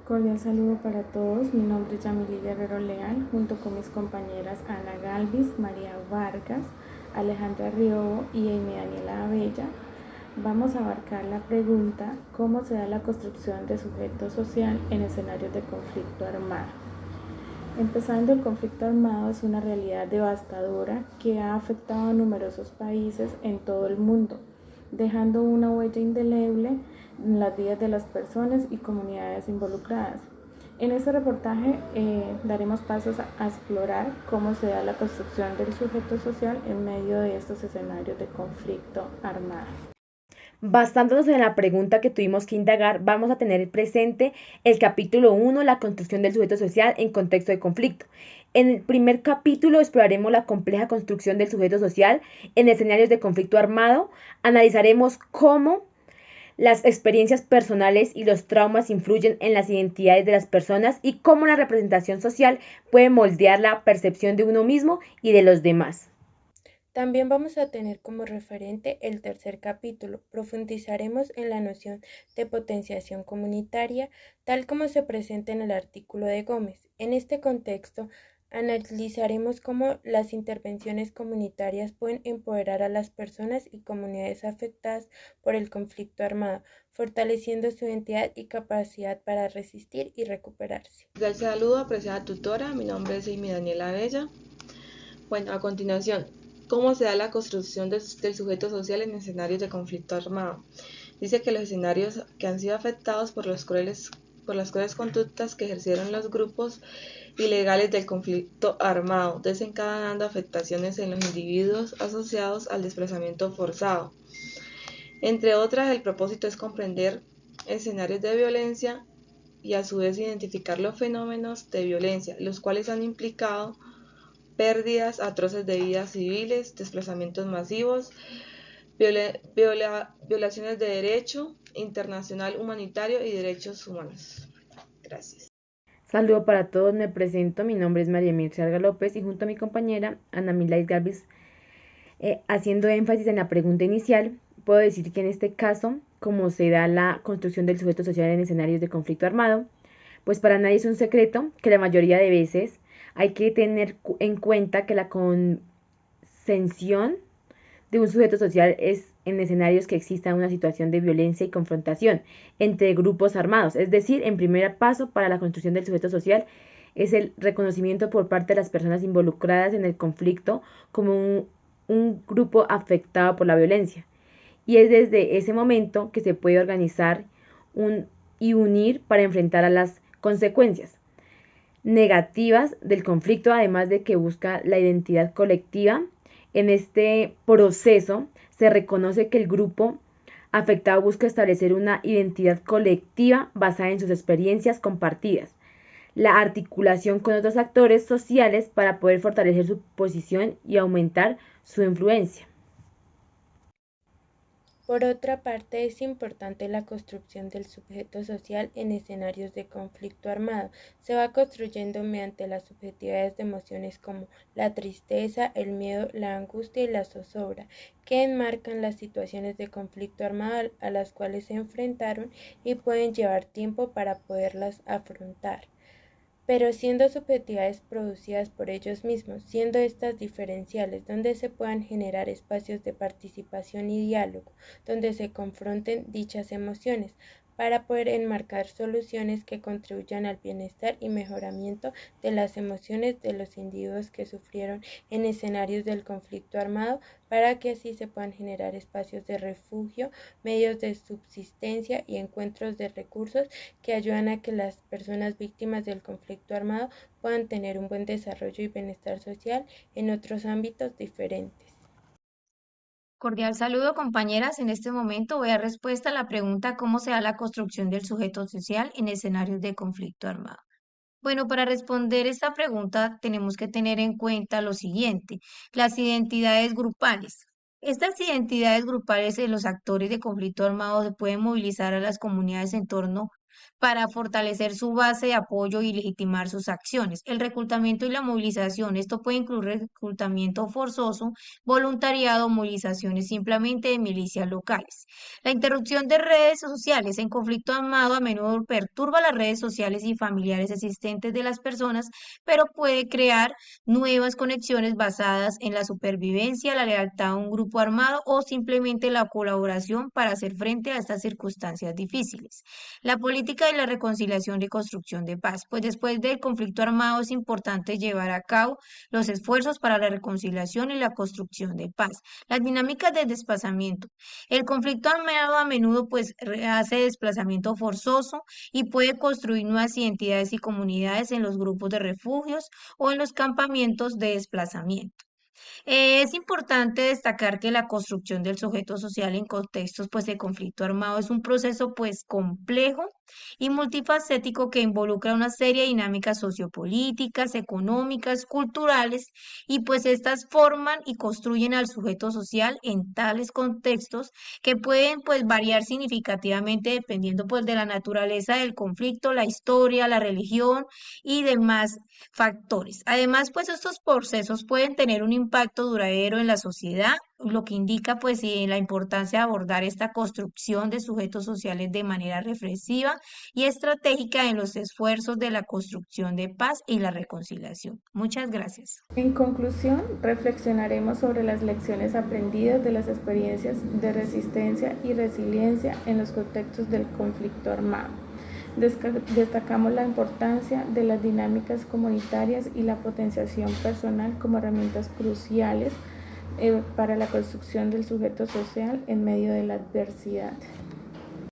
Cordial saludo para todos. Mi nombre es Yamili Guerrero Leal, junto con mis compañeras Ana Galvis, María Vargas, Alejandra Riobo y Amy Daniela Abella. Vamos a abarcar la pregunta: ¿cómo se da la construcción de sujeto social en escenarios de conflicto armado? Empezando, el conflicto armado es una realidad devastadora que ha afectado a numerosos países en todo el mundo, dejando una huella indeleble en las vidas de las personas y comunidades involucradas. En este reportaje daremos pasos a explorar cómo se da la construcción del sujeto social en medio de estos escenarios de conflicto armado. Basándonos en la pregunta que tuvimos que indagar, vamos a tener presente el capítulo 1, la construcción del sujeto social en contexto de conflicto. En el primer capítulo exploraremos la compleja construcción del sujeto social en escenarios de conflicto armado. Analizaremos cómo las experiencias personales y los traumas influyen en las identidades de las personas y cómo la representación social puede moldear la percepción de uno mismo y de los demás. También vamos a tener como referente el tercer capítulo. Profundizaremos en la noción de potenciación comunitaria, tal como se presenta en el artículo de Gómez. En este contexto, analizaremos cómo las intervenciones comunitarias pueden empoderar a las personas y comunidades afectadas por el conflicto armado, fortaleciendo su identidad y capacidad para resistir y recuperarse. Saludo, apreciada tutora. Mi nombre es Amy Daniela Bella. Bueno, a continuación, ¿cómo se da la construcción del sujeto social en escenarios de conflicto armado? Dice que los escenarios que han sido afectados por las crueles conductas que ejercieron los grupos ilegales del conflicto armado, desencadenando afectaciones en los individuos asociados al desplazamiento forzado. Entre otras, el propósito es comprender escenarios de violencia y a su vez identificar los fenómenos de violencia, los cuales han implicado pérdidas atroces de vidas civiles, desplazamientos masivos, violaciones de derecho internacional humanitario y derechos humanos. Gracias. Saludo para todos, me presento, mi nombre es María Mircea Arga López y junto a mi compañera Ana Milais Galvis, haciendo énfasis en la pregunta inicial, puedo decir que en este caso, como se da la construcción del sujeto social en escenarios de conflicto armado, pues para nadie es un secreto que la mayoría de veces hay que tener en cuenta que la consención de un sujeto social es en escenarios que exista una situación de violencia y confrontación entre grupos armados. Es decir, en primer paso para la construcción del sujeto social es el reconocimiento por parte de las personas involucradas en el conflicto como un grupo afectado por la violencia. Y es desde ese momento que se puede organizar y unir para enfrentar a las consecuencias negativas del conflicto, además de que busca la identidad colectiva. En este proceso se reconoce que el grupo afectado busca establecer una identidad colectiva basada en sus experiencias compartidas, la articulación con otros actores sociales para poder fortalecer su posición y aumentar su influencia. Por otra parte, es importante la construcción del sujeto social en escenarios de conflicto armado. Se va construyendo mediante las subjetividades de emociones como la tristeza, el miedo, la angustia y la zozobra, que enmarcan las situaciones de conflicto armado a las cuales se enfrentaron y pueden llevar tiempo para poderlas afrontar, pero siendo subjetividades producidas por ellos mismos, siendo estas diferenciales, donde se puedan generar espacios de participación y diálogo, donde se confronten dichas emociones, para poder enmarcar soluciones que contribuyan al bienestar y mejoramiento de las emociones de los individuos que sufrieron en escenarios del conflicto armado, para que así se puedan generar espacios de refugio, medios de subsistencia y encuentros de recursos que ayudan a que las personas víctimas del conflicto armado puedan tener un buen desarrollo y bienestar social en otros ámbitos diferentes. Cordial saludo, compañeras. En este momento voy a dar respuesta a la pregunta ¿cómo se da la construcción del sujeto social en escenarios de conflicto armado? Bueno, para responder esta pregunta tenemos que tener en cuenta lo siguiente, las identidades grupales. Estas identidades grupales de los actores de conflicto armado se pueden movilizar a las comunidades en torno para fortalecer su base de apoyo y legitimar sus acciones. El reclutamiento y la movilización, esto puede incluir reclutamiento forzoso, voluntariado, movilizaciones simplemente de milicias locales. La interrupción de redes sociales en conflicto armado a menudo perturba las redes sociales y familiares existentes de las personas, pero puede crear nuevas conexiones basadas en la supervivencia, la lealtad a un grupo armado o simplemente la colaboración para hacer frente a estas circunstancias difíciles. La política de la reconciliación y construcción de paz. Pues después del conflicto armado es importante llevar a cabo los esfuerzos para la reconciliación y la construcción de paz. Las dinámicas de desplazamiento. El conflicto armado a menudo pues hace desplazamiento forzoso y puede construir nuevas identidades y comunidades en los grupos de refugios o en los campamentos de desplazamiento. Es importante destacar que la construcción del sujeto social en contextos pues de conflicto armado es un proceso pues complejo y multifacético que involucra una serie de dinámicas sociopolíticas, económicas, culturales y pues estas forman y construyen al sujeto social en tales contextos que pueden pues variar significativamente dependiendo pues de la naturaleza del conflicto, la historia, la religión y demás factores. Además, pues estos procesos pueden tener un impacto duradero en la sociedad, lo que indica pues la importancia de abordar esta construcción de sujetos sociales de manera reflexiva y estratégica en los esfuerzos de la construcción de paz y la reconciliación. Muchas gracias. En conclusión, reflexionaremos sobre las lecciones aprendidas de las experiencias de resistencia y resiliencia en los contextos del conflicto armado. Destacamos la importancia de las dinámicas comunitarias y la potenciación personal como herramientas cruciales para la construcción del sujeto social en medio de la adversidad.